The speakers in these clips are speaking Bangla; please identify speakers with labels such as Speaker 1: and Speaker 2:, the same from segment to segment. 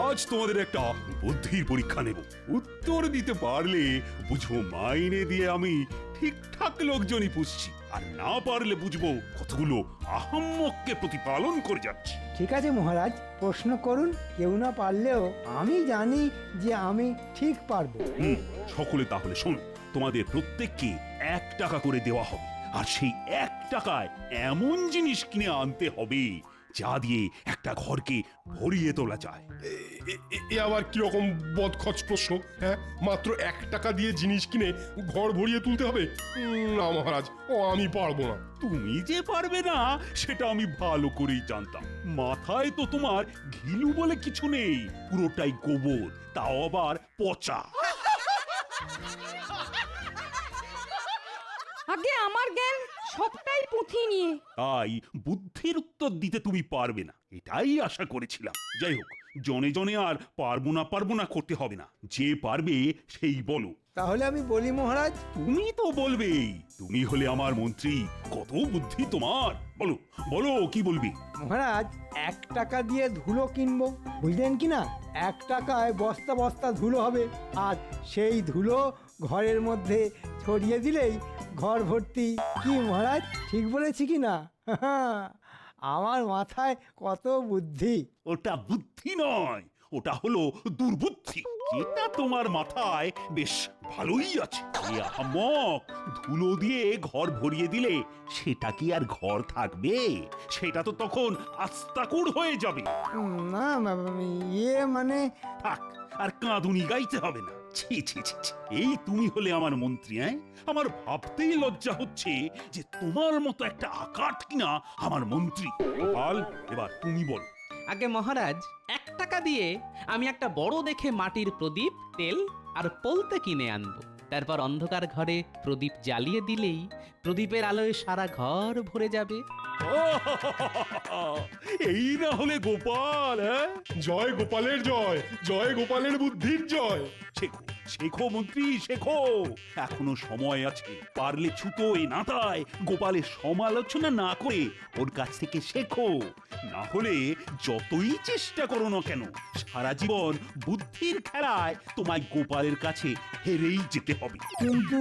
Speaker 1: আজ তোমাদের একটা বুদ্ধির পরীক্ষা নেব। উত্তর দিতে পারলে বুঝবো মাইনে দিয়ে আমি ঠিকঠাক লোকজনই পুষছি, আর না পারলে বুঝবো কতগুলো আহাম্মককে প্রতিপালন করে যাচ্ছি।
Speaker 2: ঠিক আছে মহারাজ, প্রশ্ন করুন। কেউ না পারলেও আমি জানি যে আমি ঠিক পারবো।
Speaker 1: সকলে তাহলে শোনো, তোমাদের প্রত্যেককে 1 টাকা করে দেওয়া হবে, আর সেই 1 টাকায় এমন জিনিস কিনে আনতে হবে যা দিয়ে একটা ঘরকে ভরিয়ে তোলা যায়।
Speaker 3: এ আবার কিরকম বদখচ প্রশ্ন? হ্যাঁ, মাত্র 1 টাকা দিয়ে জিনিস কিনে ঘর ভরিয়ে তুলতে হবে? না মহারাজ, ও আমি পারবো না।
Speaker 1: তুমি যে পারবে না সেটা আমি ভালো করেই জানতাম। মাথায় তো তোমার ঘিলু বলে কিছু নেই, পুরোটাই গোবর, তাও আবার পচা।
Speaker 4: আগে আমার জ্ঞান সবটাই পুঁথি নিয়ে।
Speaker 1: তাই বুদ্ধির উত্তর দিতে তুমি পারবে না, এটাই আশা করেছিলাম। যাই হোক, জনে জনে আর পারবো না করতে হবে না, যে পারবে সেই বলো।
Speaker 2: তাহলে আমি বলি মহারাজ।
Speaker 1: তুমি তো বলবেই, তুমি হলে আমার মন্ত্রী, কত বুদ্ধি তোমার। বলো বলো, কি বলবি?
Speaker 2: মহারাজ, 1 টাকা দিয়ে ধুলো কিনবো, বুঝলেন কি না? 1 টাকায় বস্তা বস্তা ধুলো হবে, আর সেই ধুলো ঘরের মধ্যে ছড়িয়ে দিলেই ঘর ভর্তি। কি মহারাজ, ঠিক বলেছি কি না? আমার মাথায় কত বুদ্ধি।
Speaker 1: ওটা বুদ্ধি নয়, ওটা হলো দুর্বুদ্ধি, যেটা তোমার মাথায় বেশ ভালোই আছে। এ আহাম্মক, ধুলো দিয়ে ঘর ভরিয়ে দিলে সেটা কি আর ঘর থাকবে? সেটা তো তখন আস্তাকুড় হয়ে যাবে।
Speaker 2: না মানে
Speaker 1: থাক, আর কাঁদুনি গাইতে হবে না। ছি ছি ছি ছি, এই তুমি হলে আমার মন্ত্রী? আমার ভাবতেই লজ্জা হচ্ছে যে তোমার মতো একটা আকাট কিনা আমার মন্ত্রী। গোপাল, এবার তুমি বল।
Speaker 5: আগে মহারাজ, 1 টাকা দিয়ে আমি একটা বড় দেখে মাটির প্রদীপ, তেল আর পলতে কিনে আনবো। তারপর অন্ধকার ঘরে প্রদীপ জ্বালিয়ে দিলেই প্রদীপের আলোয় সারা ঘর ভরে যাবে।
Speaker 1: এই না হলে গোপাল।
Speaker 3: জয় গোপালের জয়, জয় গোপালের বুদ্ধির জয়।
Speaker 1: শেখো শেখো মন্ত্রী, শেখো, এখনো সময় আছে। পারলে ছুতো এ নাতায় গোপালের সমালোচনা না করে ওর কাছ থেকে শেখো। না হলে যতই চেষ্টা করো না কেন, সারা জীবন বুদ্ধির খেলায় তোমায় গোপালের কাছে হেরেই যেতে হবে।
Speaker 2: কিন্তু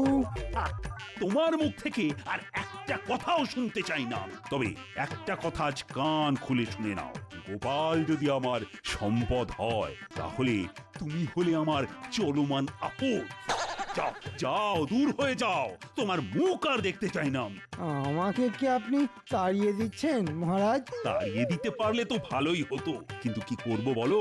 Speaker 1: তোমার মুখ থেকে আর একটা কথাও শুনতে চাই না। তবে একটা কথা আজ কান খুলে শুনে নাও, গোপাল যদি আমার সম্পদ হয়, তাহলে তুমি হলে আমার চলমান আপদ। যাও যাও, দূর হয়ে যাও, তোমার মুখ আর দেখতে চাই না আমি।
Speaker 2: আমাকে কি আপনি তাড়িয়ে দিচ্ছেন মহারাজ?
Speaker 1: তাড়িয়ে দিতে পারলে তো ভালোই হতো, কিন্তু কি করব বলো?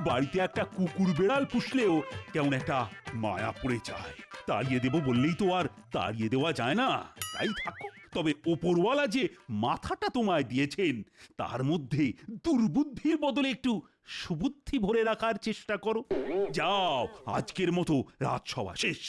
Speaker 1: বাড়িতে একটা কুকুর বেড়াল পুষলেও কেমন একটা মায়া পড়ে যায়। তাড়িয়ে দেব বললেই তো আর তাড়িয়ে দেওয়া যায় না। তাই থাকো, তবে ওপরওয়ালা যে মাথাটা তোমায় দিয়েছেন তার মধ্যে দুর্বুদ্ধির বদলে একটু সুবুদ্ধি ভরে রাখার চেষ্টা করো। যাও, আজকের মতো রাজসভা শেষ।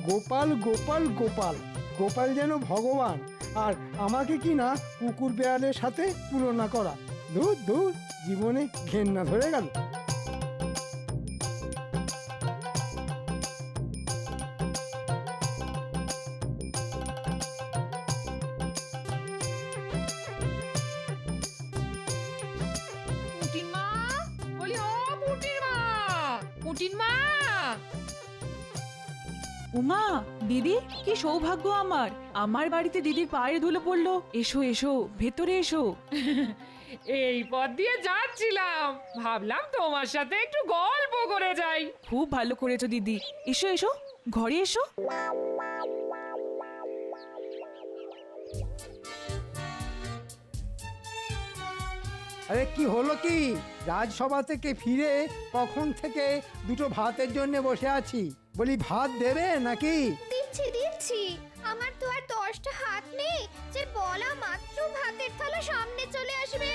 Speaker 2: গোপাল গোপাল গোপাল, গোপাল যেন ভগবান, আর আমাকে কি না কুকুর বেড়ালের সাথে তুলনা করা। দূর দূর, জীবনে ঘেন্না ধরে গেল।
Speaker 6: পুটিন মা, বলি ও পুটিন মা, পুটিন মা।
Speaker 4: উমা, দিদি, কি সৌভাগ্য আমার! আমার বাড়িতে দিদির পায়ের ধুলো পড়লো। এসো এসো, ভেতরে এসো।
Speaker 6: এই পথ দিয়ে যাচ্ছিলাম, ভাবলাম তোমার সাথে একটু গল্প করে যাই।
Speaker 4: খুব ভালো করেছো দিদি। এসো এসো, ঘরে এসো।
Speaker 2: আরে কি হলো কি? রাজসভা থেকে ফিরে কখন থেকে দুটো ভাতের জন্য বসে আছি। বলি, ভাত দেবে নাকি?
Speaker 7: দিচ্ছি দিচ্ছি, আমার তো আর 10টা হাত নেই যে বলা মাত্র ভাতের থালা সামনে চলে আসবে।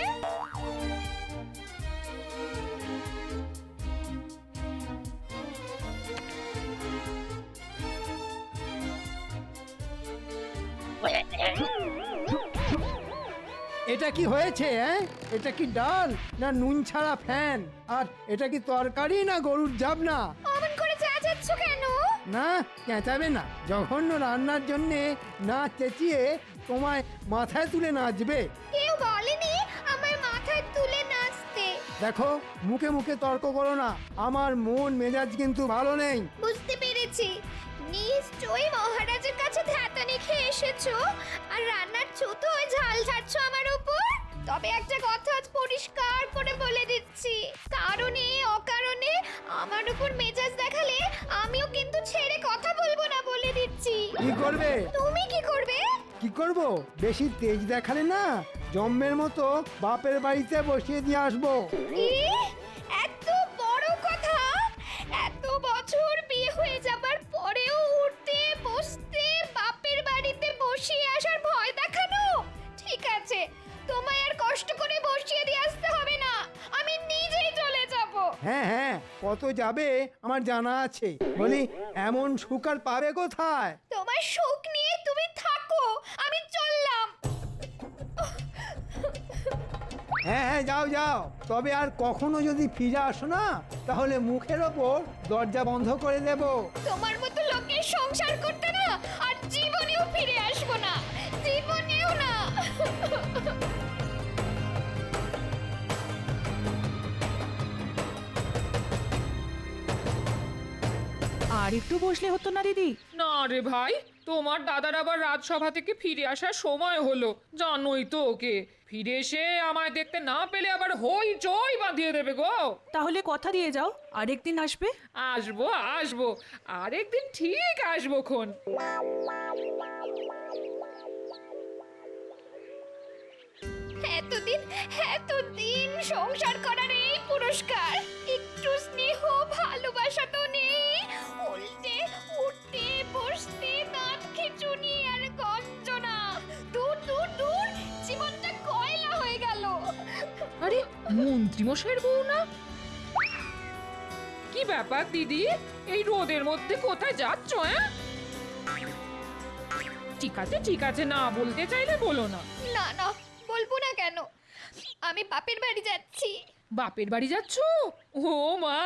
Speaker 2: এটা কি হয়েছে? এটা কি ডাল না নুন ছাড়া ফ্যান? আর এটা কি তরকারি না গরুর জাবনা?
Speaker 7: অমন করে চেঁচাচ্ছ কেন?
Speaker 2: না চেঁচাবে না, জঘন্য রান্নার জন্যে না চেঁচিয়ে তোমায় মাথায় তুলে নাচবে।
Speaker 7: কেউ বলেনি আমার মাথায় তুলে নাচতে।
Speaker 2: দেখো, মুখে মুখে তর্ক করো না, আমার মন মেজাজ কিন্তু ভালো নেই।
Speaker 7: বুঝতে পেরেছি, নিশ্চয়ই মহারাজের কাছে ধ্যাতানি খেয়ে এসেছো আর রান্নার ছুতোয় ঝাল ঝাড়ছো আমার উপর। তবে একটা কথা আজ পরিষ্কার করে বলে দিচ্ছি, কারণে অকারণে আমার উপর মেজাজ দেখালে আমিও কিন্তু ছেড়ে কথা বলবো না, বলে দিচ্ছি।
Speaker 2: কি করবে?
Speaker 7: তুমি কি করবে?
Speaker 2: কি করব? বেশি তেজ দেখালে না জম্মের মতো বাপের বাড়িতে বসিয়ে দিয়ে আসবো।
Speaker 7: কি? এত বড় কথা! এত বছর বিয়ে হয়ে যাবার পরেও উঠতে বসতে বাপের বাড়িতে বসিয়ে আসার ভয় দেখানো? ঠিক আছে, তোমায় আর কষ্ট করে বসিয়ে দিয়ে আসতে হবে না, আমি নিজেই চলে যাব।
Speaker 2: হ্যাঁ হ্যাঁ, কত যাবে আমার জানা আছে। বলি, এমন সুখ আর পাবে কোথায়?
Speaker 7: তোমার সুখ নিয়ে তুমি থাকো, আমি চললাম।
Speaker 2: হ্যাঁ হ্যাঁ, যাও যাও, তবে আর কখনো যদি ফিরে আসো না, তাহলে মুখের ওপর দরজা বন্ধ করে দেব।
Speaker 7: তোমার মতো লোকের সংসার করতে না আর জীবনেও ফিরে আসবো না, জীবনেও না।
Speaker 4: আর একটু বসলে হতো না দিদি?
Speaker 6: না রে ভাই, তোমার দাদার আবার রাজসভা থেকে ফিরে আসার সময় হলো, জানোই তো ওকে। ফিরে এসে আমায় দেখতে না পেলে আবার হই চই বাঁধিয়ে দেবে গো।
Speaker 4: তাহলে কথা দিয়ে যাও, আরেকদিন আসবে।
Speaker 6: আসবো আসবো, আরেকদিন ঠিক আসবো খন।
Speaker 7: এতদিন এতদিন সংসার করার এই পুরস্কার, একটু স্নেহ ভালোবাসা তো নেই, উল্টে উঠতে বসতে দাঁত খিচুনি আর গঞ্জনা। দূর দূর দূর, জীবনটা কয়লা হয়ে গেল।
Speaker 6: আরে মন্ত্রীমশাইয়ের বউ না? কি ব্যাপার দিদি, এই রোদের মধ্যে কোথায় যাচ্ছ? ঠিক আছে, না বলতে চাইলে বলো না।
Speaker 7: না না, বলবো না কেন, আমি বাপের বাড়ি যাচ্ছি।
Speaker 6: বাপের বাড়ি যাচ্ছ? ও মা,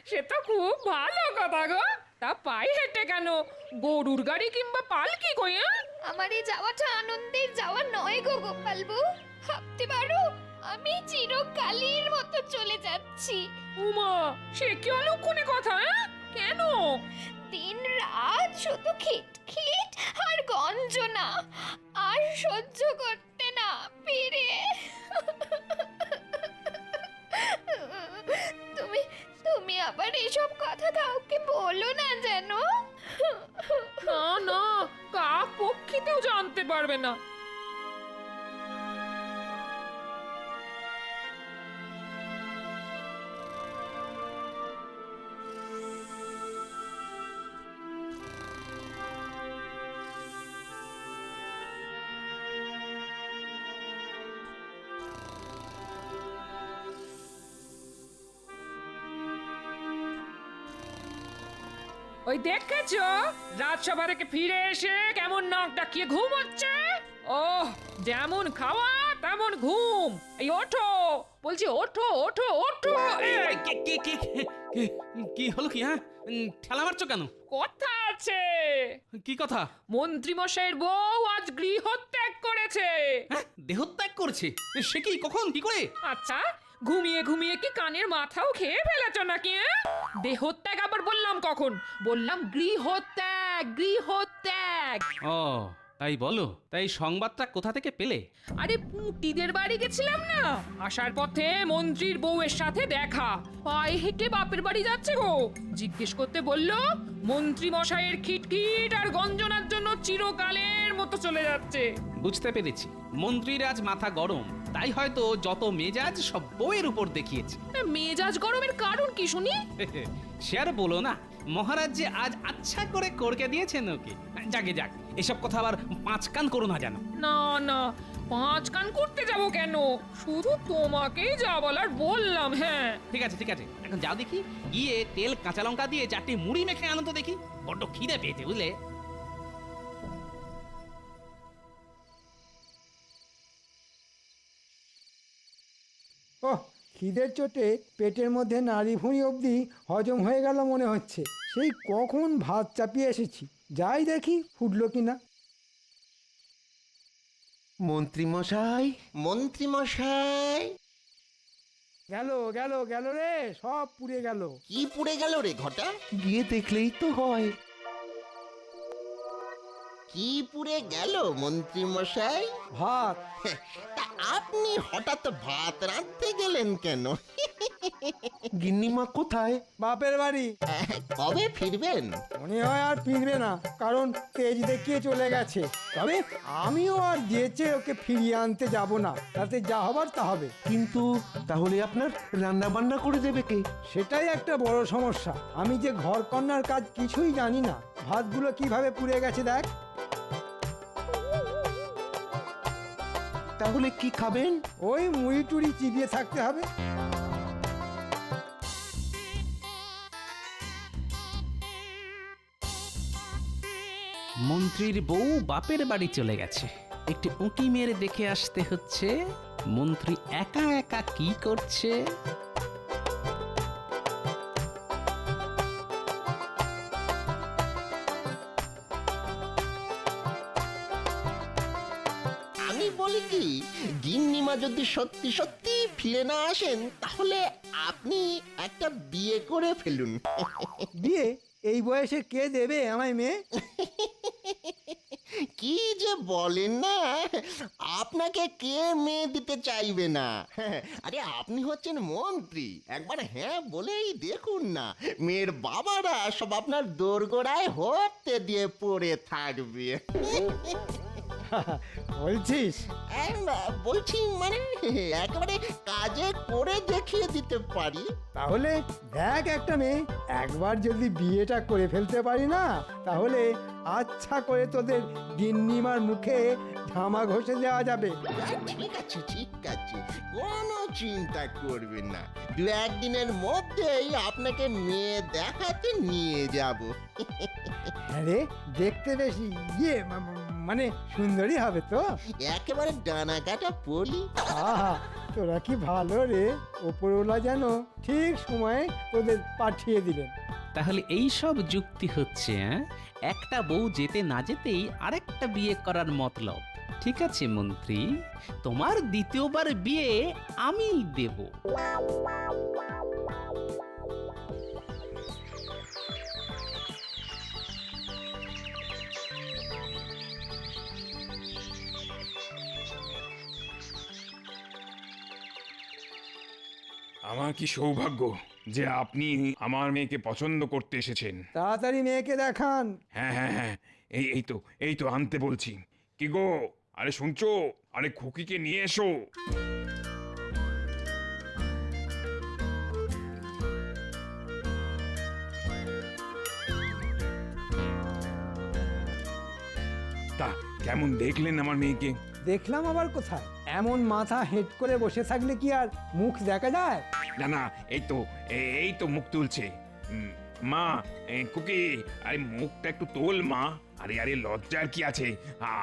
Speaker 6: সে তো খুব ভালো কথা গো। তা পায়ে হেঁটে কেন? গরুর গাড়ি কিংবা পালকি কই?
Speaker 7: আমার এই যাওয়াটা আনন্দের যাওয়া নয় গো গোপালবু, ভাবতে পারো আমি চিরকালের মতো চলে যাচ্ছি।
Speaker 6: উমা, সে কি অলক্ষণে কথা? কেন?
Speaker 7: দিন রাত শুধু খিটখিট আর গঞ্জনা, আর সহ্য করতে না পেরে তুমি তুমি আবার এসব কথা কাউকে বলো না যেন।
Speaker 6: না না, কাক পক্ষীতেও জানতে পারবে না। ওই দেখেছো, রাজসভা থেকে ফিরে এসে কেমন নাক ডাকিয়ে ঘুম হচ্ছে। ওহ, যেমন খাওয়া তেমন ঘুম। এই ওঠো বলছি, ওঠো ওঠো ওঠো। এই,
Speaker 5: কি হলো কি? হ্যাঁ, ঠেলা মারছো কেন?
Speaker 6: কথা আছে।
Speaker 5: কি কথা?
Speaker 6: মন্ত্রী মশাইয়ের বউ আজ গৃহত্যাগ করেছে।
Speaker 5: হ্যাঁ, দেহত্যাগ করছে? সে কি, কখন, কি করে?
Speaker 6: আচ্ছা, ঘুমিয়ে ঘুমিয়ে কি কানের মাথাও খেয়ে ফেলেছ নাকি? দেহত্যাগ আবার বললাম কখন? বললাম গৃহত্যাগ, গৃহত্যাগ।
Speaker 5: ও তাই বলো। তাই সংবাদটা কোথা থেকে পেলে?
Speaker 6: আরে পুটিদের বাড়ি গেছিলাম না, আসার পথে মন্ত্রীর বউয়ের সাথে দেখা। পায়ে হেঁটে বাপের বাড়ি যাচ্ছে গো। জিজ্ঞেস করতে বললো মন্ত্রী মশাইয়ের খিটখিট আর গঞ্জনার জন্য চিরকালের মতো চলে যাচ্ছে।
Speaker 5: বুঝতে পেরেছি, মন্ত্রীর আজ মাথা গরম, তাই হয়তো যত মেজাজ সব বউয়ের উপর দেখিয়েছে।
Speaker 6: মেজাজ গরমের কারণ কি শুনি?
Speaker 5: সে আর বলো না, মহারাজ যে আজ আচ্ছা করে করকে দিয়েছেন ওকে। যাকে যাক, এসব কথা আবার পাঁচ কান করো না জানো।
Speaker 6: না না, পাঁচ কান করতে যাব কেন? শুধু তোমাকেই যা বলার বললাম। হ্যাঁ
Speaker 5: ঠিক আছে ঠিক আছে, এখন যাও দেখি, গিয়ে তেল কাঁচা লঙ্কা দিয়ে 4টি মুড়ি মেখে আনো তো দেখি, বড্ড খিদে পেয়েছে বুঝলে।
Speaker 2: ওহ, খিদের চোটে পেটের মধ্যে নাড়ি ভুঁড়ি অবধি হজম হয়ে গেল মনে হচ্ছে। সেই কখন ভাত চাপিয়ে এসেছি, যাই দেখি ফুটলো কিনা।
Speaker 8: মন্ত্রীমশাই, মন্ত্রীমশাই,
Speaker 2: গেল গেল গেল রে, সব পুড়ে গেল।
Speaker 8: কি পুড়ে গেল রে ঘটা? গিয়ে দেখলেই তো হয়। কি পুড়ে গেল মন্ত্রীমশাই?
Speaker 2: ভাত।
Speaker 8: তা আপনি হঠাৎ ভাত রাঁধতে গেলেন কেন? গিন্নিমা কোথায়?
Speaker 2: বাপের বাড়ি।
Speaker 8: কবে ফিরবেন?
Speaker 2: মনে হয় আর ফিরবে না, কারণ তেজ দেখিয়ে চলে গেছে। তবে আমিও আর যেচে ওকে ফিরিয়ে আনতে যাব না, তাতে যা হবার তা হবে।
Speaker 9: কিন্তু তাহলে আপনার রান্না বান্না করে দেবে কে?
Speaker 2: সেটাই একটা বড় সমস্যা। আমি যে ঘর কন্যার কাজ কিছুই জানি না। ভাতগুলো কিভাবে পুড়ে গেছে দেখ।
Speaker 9: তাহলে কি খাবেন?
Speaker 2: ওই মুড়ি টুড়ি চিবিয়ে থাকতে হবে।
Speaker 5: মন্ত্রীর বউ বাপের বাড়ি চলে গেছে, একটু উঁকি মেরে দেখে আসতে হচ্ছে মন্ত্রী একা একা কি করছে।
Speaker 8: আমি বলি কি, গিন্নিমা যদি সত্যি সত্যি ফিরে না আসেন তাহলে আপনি একটা বিয়ে করে ফেলুন।
Speaker 2: বিয়ে এই বয়সে কে দেবে আমায় মেয়ে?
Speaker 8: কি যে বলেন না, আপনাকে কে মেয়ে দিতে চাইবে না? আরে আপনি হচ্ছেন মন্ত্রী, একবার হ্যাঁ বলেই দেখুন না, মেয়ের বাবারা সব আপনার দোরগোড়ায় হতে দিয়ে পড়ে থাকবে।
Speaker 2: বলছিস?
Speaker 8: বলছি মানে একেবারে কাজে করে দেখিয়ে দিতে পারি।
Speaker 2: তাহলে দেখ একটা মেয়ে, একবার যদি বিয়েটা করে ফেলতে পারি না, তাহলে আচ্ছা করে তোদের গিন্নিমার মুখে ঝামা ঘষে দেওয়া যাবে।
Speaker 8: ঠিক আছে ঠিক আছে, কোনো চিন্তা করবেন না, দু একদিনের মধ্যেই আপনাকে মেয়ে দেখাতে নিয়ে যাব।
Speaker 2: হ্যাঁ রে, দেখতে বেশি মানে সুন্দরী হবে তো?
Speaker 8: একেবারে ডানা কাটা পলি।
Speaker 2: আহা, তোরা কি ভালো রে, ওপরওয়ালা যেন ঠিক সময়ে তোদের পাঠিয়ে দিলেন।
Speaker 5: তাহলে এই সব যুক্তি হচ্ছে, একটা বউ যেতে না যেতেই আরেকটা বিয়ে করার মতলব। ঠিক আছে মন্ত্রী, তোমার দ্বিতীয়বার বিয়ে আমি দেব।
Speaker 10: আমার কি সৌভাগ্য যে আপনি আমার মেয়েকে পছন্দ করতে এসেছেন।
Speaker 2: তাড়াতাড়ি মেয়েকে দেখান।
Speaker 10: হ্যাঁ হ্যাঁ হ্যাঁ, এই তো আনতে বলছি। কি গো, আরে শুনছো? আরে খুকিকে নিয়ে এসো। তা কেমন দেখলেন আমার মেয়েকে?
Speaker 2: দেখলাম আবার কোথায়? এমন মাথা হেঁট করে বসে থাকলে কি আর মুখ দেখা যায়?
Speaker 10: না না, এই তো মুখ তুলছে। মা, খুকি, আরে মুখটা একটু তোল মা। আরে আরে লজ্জার কি আছে?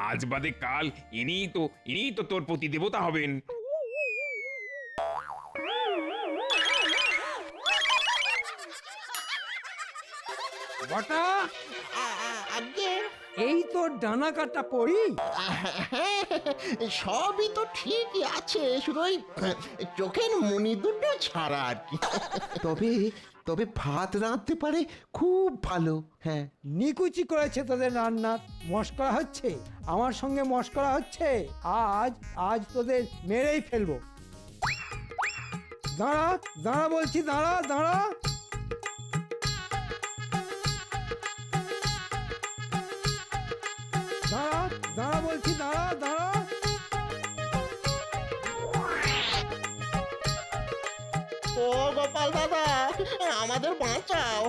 Speaker 10: আজ বাদে কাল ইনিই তো তোর প্রতি দেবতা হবেন।
Speaker 2: বটা,
Speaker 8: আগে
Speaker 2: এই তোর ডানা কাটা পড়ি।
Speaker 8: সবই তো ঠিকই আছে, শুধু ওই চোখের মনি দুটো ছাড়া আর কি।
Speaker 9: তবে তবে ভাত রাঁধতে পারে খুব ভালো। হ্যাঁ,
Speaker 2: নিকুচি করেছে তোদের রান্নার। মস্করা হচ্ছে, আমার সঙ্গে মস্করা হচ্ছে। আজ তোদের মেরেই ফেলবো। দাঁড়া দাঁড়া বলছি, দাঁড়া দাঁড়া। দাঁড়া দাঁড়া বলছি, দাঁড়া দাঁড়া।
Speaker 8: ও গোপাল দাদা, আমাদের বাঁচাও,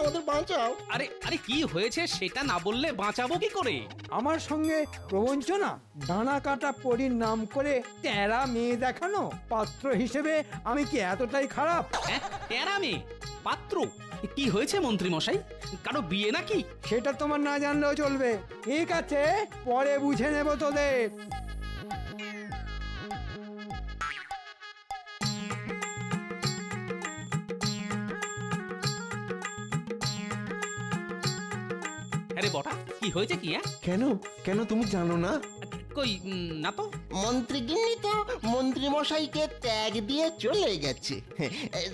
Speaker 8: আমাদের বাঁচাও।
Speaker 5: আরে আরে কি হয়েছে সেটা না বললে বাঁচাবো কি করে?
Speaker 2: আমার সঙ্গে প্রবঞ্চনা, ডানা কাটা পরীর নাম করে তেরা মেয়ে দেখানো। পাত্র হিসেবে আমি কি এতটাই খারাপ?
Speaker 5: তেরা মেয়ে পাত্র? কি হয়েছে মন্ত্রী মশাই, কারো বিয়ে নাকি?
Speaker 2: সেটা তোমার না জানলেও চলবে। ঠিক আছে, পরে বুঝে নেব তোদের।
Speaker 5: বটা কি হয়েছে কি? হ্যাঁ
Speaker 9: কেন কেন তুমি জানো না?
Speaker 5: কই না তো।
Speaker 8: মন্ত্রীগিন্নি তো মন্ত্রী মশাইকে ত্যাগ দিয়ে চলে গেছে।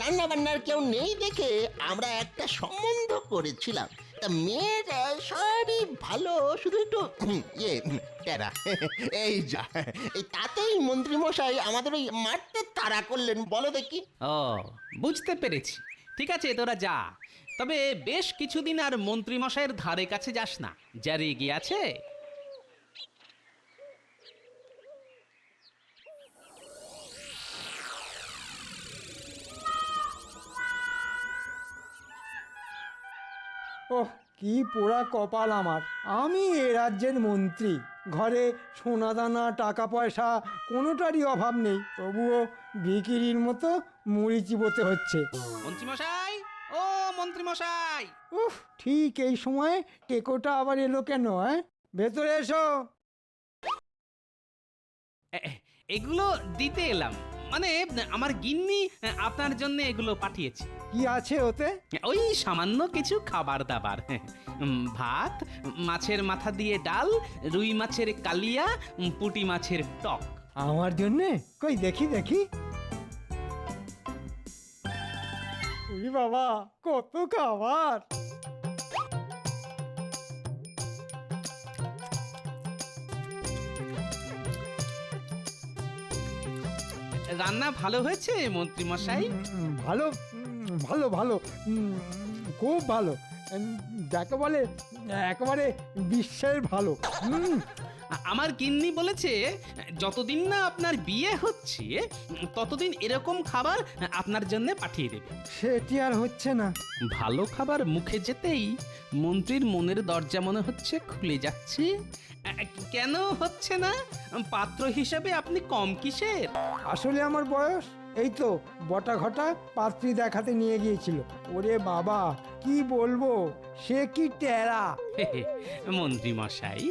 Speaker 8: রান্না বান্নার কেউ নেই দেখে আমরা একটা সম্বন্ধ করেছিলাম। তা মেয়ের সবই ভালো, শুধু একটু টেরা। এই যা, এই তাতেই মন্ত্রী মশাই আমাদের ওই মারতে তাড়া করলেন, বলো দেখি।
Speaker 5: ও বুঝতে পেরেছি। ঠিক আছে তোরা যা, তবে বেশ কিছুদিন আর মন্ত্রীমশাইয়ের ধারে কাছে যাস না, যা রেগে আছে।
Speaker 2: ওহ, কি পোড়া কপাল আমার! আমি এ রাজ্যের মন্ত্রী, ঘরে সোনাদানা টাকা পয়সা কোনোটারই অভাব নেই, তবুও বিকিরির মতো মুড়ি চিবোতে হচ্ছে।
Speaker 5: মন্ত্রীমশাই, ও মন্ত্রীমশাই!
Speaker 2: উফ, ঠিক এই সময় টেকোটা আবার এলো কেন? ভেতরে এসো।
Speaker 5: এগুলো দিতে এলাম, মানে আমার গিন্নি আপনার জন্য এগুলো পাঠিয়েছে।
Speaker 2: কি আছে ওতে?
Speaker 5: ওই সামান্য কিছু খাবার দাবার, ভাত, মাছের মাথা দিয়ে ডাল, রুই মাছের কালিয়া, পুঁটি মাছের টক।
Speaker 2: আমার জন্যে? কই দেখি দেখি। উই বাবা, কত খাবার!
Speaker 5: রান্না ভালো হয়েছে মন্ত্রীমশাই?
Speaker 2: ভালো, ভালো ভালো, খুব ভালো, যাকে বলে একেবারে বিশ্বের ভালো।
Speaker 5: আমার গিন্নি বলেছে যতদিন না আপনার বিয়ে হচ্ছে ততদিন এরকম খাবার আপনার জন্য পাঠিয়ে দেবে।
Speaker 2: সেটি আর হচ্ছে না।
Speaker 5: ভালো খাবার মুখে যেতেই মন্ত্রীর মনের দরজা মনে হচ্ছে খুলে যাচ্ছে। কেন হচ্ছে না? পাত্র হিসেবে আপনি কম কিসের?
Speaker 2: আসলে আমার বয়স এই তো বটা ঘটা পাত্রী দেখাতে নিয়ে গিয়েছিল। ওরে বাবা, কি বলবো, সে কি টেরা!
Speaker 5: মন্ত্রী মশাই,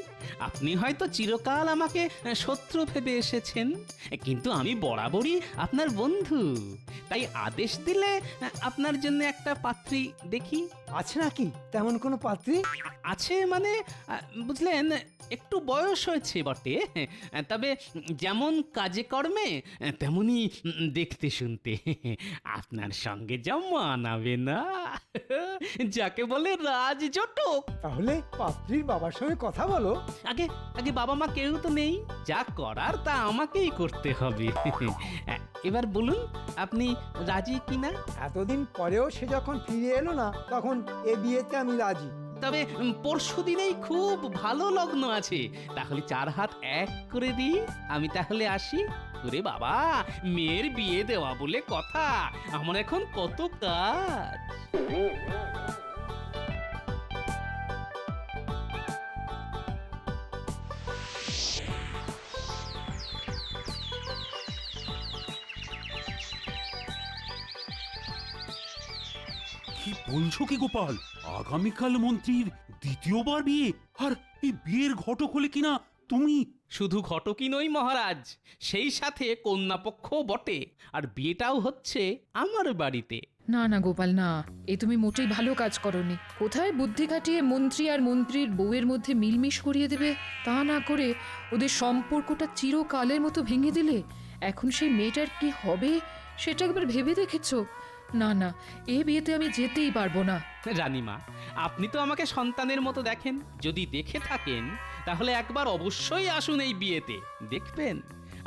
Speaker 5: আপনি হয়তো চিরকাল আমাকে শত্রু ভেবে এসেছেন, কিন্তু আমি বরাবরই আপনার বন্ধু। তাই আদেশ দিলে আপনার জন্য একটা পাত্রী দেখি।
Speaker 2: আছে নাকি তেমন কোনো পাত্রী?
Speaker 5: আছে মানে বুঝলেন, একটু বয়স হয়েছে বটে, তবে যেমন কাজে কর্মে তেমনি দেখতে শুনতে আপনার সঙ্গে যা মানাবে না, যাকে বলে রাজজটক।
Speaker 2: তাহলে পাত্রীর বাবার সঙ্গে কথা বলো।
Speaker 5: আগে আগে বাবা মা কেউ তো নেই, যা করার তা আমাকেই করতে হবে। এবার বলুন আপনি রাজি কিনা?
Speaker 2: এতদিন পরেও সে যখন ফিরে এলো না, তখন এ বিয়েতে আমি রাজি।
Speaker 5: তবে পরশু দিনেই খুব ভালো লগ্ন আছে, তাহলে 4 হাত এক করে দিই। আমি তাহলে আসি। ওরে বাবা, মেয়ের বিয়ে দেওয়া বলে কথা, আমার এখন কত কাজ।
Speaker 1: কি বলছো কি গোপাল? আগামীকাল মন্ত্রীর দ্বিতীয়বার বিয়ে, আর এই বিয়ের ঘটক হলে কিনা তুমি?
Speaker 5: শুধু ঘটকই নই মহারাজ, সেই সাথে কন্যাপক্ষ বটে, আর বিয়েটাও হচ্ছে আমার বাড়িতে।
Speaker 6: না না গোপাল, না, এ তুমি মোটেই ভালো কাজ করনি। কোথায় বুদ্ধি খাটিয়ে মন্ত্রী আর মন্ত্রীর বউয়ের মধ্যে মিলমিশ করিয়ে দেবে, তা না করে ওদের সম্পর্কটা চিরকালের মতো ভেঙে দিলে। এখন সেই মেয়েটার কি হবে সেটা একবার ভেবে দেখেছো? না না, এ বিয়েতে আমি যেতেই পারবো না।
Speaker 5: রানীমা, আপনি তো আমাকে সন্তানের মতো দেখেন, যদি দেখে থাকেন তাহলে একবার অবশ্যই আসুন এই বিয়েতে। দেখবেন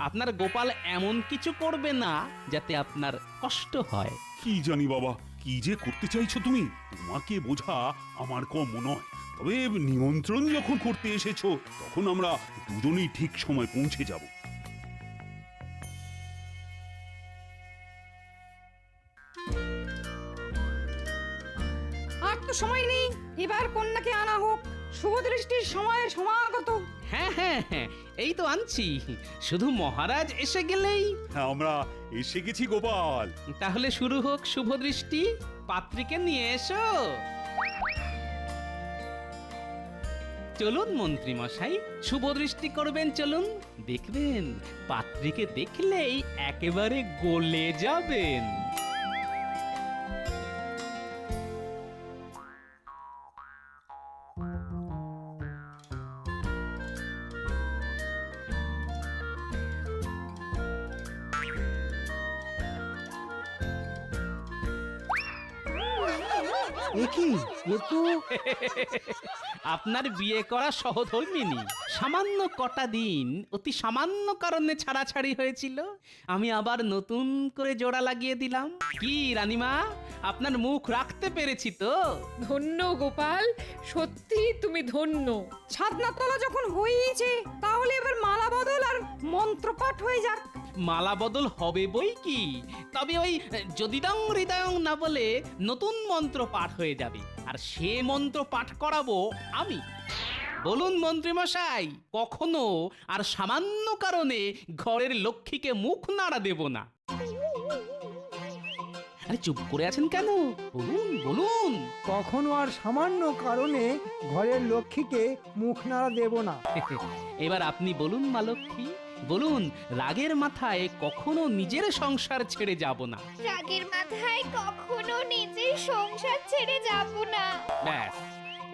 Speaker 5: আপনার গোপাল এমন কিছু করবে না যাতে আপনার কষ্ট হয়।
Speaker 1: কি জানি বাবা, কি যে করতে চাইছো তুমি? তোমাকে বোঝা আমার কম নয়, তবে নিমন্ত্রণ যখন করতে এসেছো তখন আমরা দুজনেই ঠিক সময় পৌঁছে যাব।
Speaker 11: আর তো সময় নেই, এবার কন্যাকে আনা হোক। শুভ দৃষ্টির সময় সমাগত।
Speaker 5: হ্যাঁ হ্যাঁ হ্যাঁ, এই তো আনছি, শুধু মহারাজ এসে গেলেই।
Speaker 1: হ্যাঁ, আমরা এসে গেছি গোপাল।
Speaker 5: তাহলে শুরু হোক শুভ দৃষ্টি। পাত্রীকে নিয়ে এসো। চলুন মন্ত্রী মশাই, শুভ দৃষ্টি করবেন, চলুন। দেখবেন পাত্রীকে দেখলেই একেবারে গলে যাবেন।
Speaker 2: এ কি এ তো
Speaker 5: আপনার বিয়ে করা সহধর্মিনী সামান্য কটা দিন অতি সামান্য কারণে ছাড়াছাড়ি হয়েছিল, আমি আবার নতুন করে জোড়া লাগিয়ে দিলাম। কি রানীমা, আপনার মুখ রাখতে পেরেছি তো?
Speaker 6: ধন্য গোপাল, সত্যি তুমি ধন্য।
Speaker 11: ছাদনা তলা যখন হয়েইছে তাহলে এবার মালা বদল আর মন্ত্রপাঠ হয়ে যাক।
Speaker 5: মালা বদল হবে বই কি, তবে ওই যদিদং হৃদয়ং না বলে নতুন মন্ত্র পাঠ হয়ে যাবে, আর সে মন্ত্র পাঠ করাবো আমি। বলুন মন্ত্রীমশাই, কখনো আর সামান্য কারণে ঘরের লক্ষ্মীকে মুখ নাড়া দেব না। আরে চুপ করে আছেন কেন? বলুন বলুন।
Speaker 2: কখনো আর সামান্য কারণে ঘরের লক্ষ্মীকে মুখ নাড়া দেব না।
Speaker 5: এবার আপনি বলুন মা লক্ষ্মী, বলুন রাগের মাথায় কখনো নিজের সংসার ছেড়ে যাব না।
Speaker 7: রাগের মাথায় কখনো নিজের সংসার ছেড়ে যাব না।
Speaker 5: ব্যাস,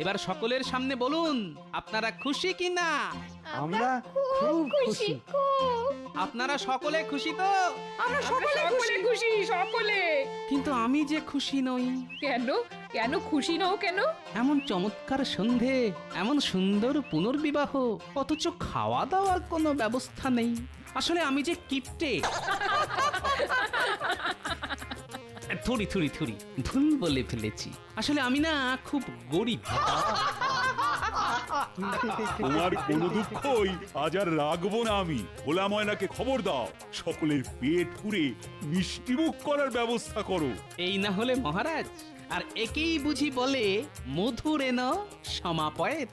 Speaker 5: এবার সকলের সামনে বলুন আপনারা খুশি কি না?
Speaker 2: আমরা খুব খুশি।
Speaker 7: খুব।
Speaker 5: আপনারা সকলে খুশি তো?
Speaker 11: আমরা সকলে
Speaker 6: সকলে খুশি, সকলে।
Speaker 5: কিন্তু আমি যে খুশি নই।
Speaker 6: কেন কেন খুশি নও কেন?
Speaker 5: এমন চমৎকার সন্ধে, এমন সুন্দর পুনর্বিবাহ, অথচ খাওয়া দাওয়ার কোনো ব্যবস্থা নেই। আসলে আমি যে কিপটে। থুড়ি থুড়ি থুড়ি, ভুল বলে ফেলেছি। আসলে আমি না খুব গরিব।
Speaker 1: তোমার কোনো দুঃখই আজ আর রাখবো না আমি। ভোলা ময়নাকে খবর দাও, সকলের পেট পুরে মিষ্টিমুখ করার ব্যবস্থা করো।
Speaker 5: এই না হলে মহারাজ, আর একেই বুঝি বলে মধুরেন সমাপয়েত।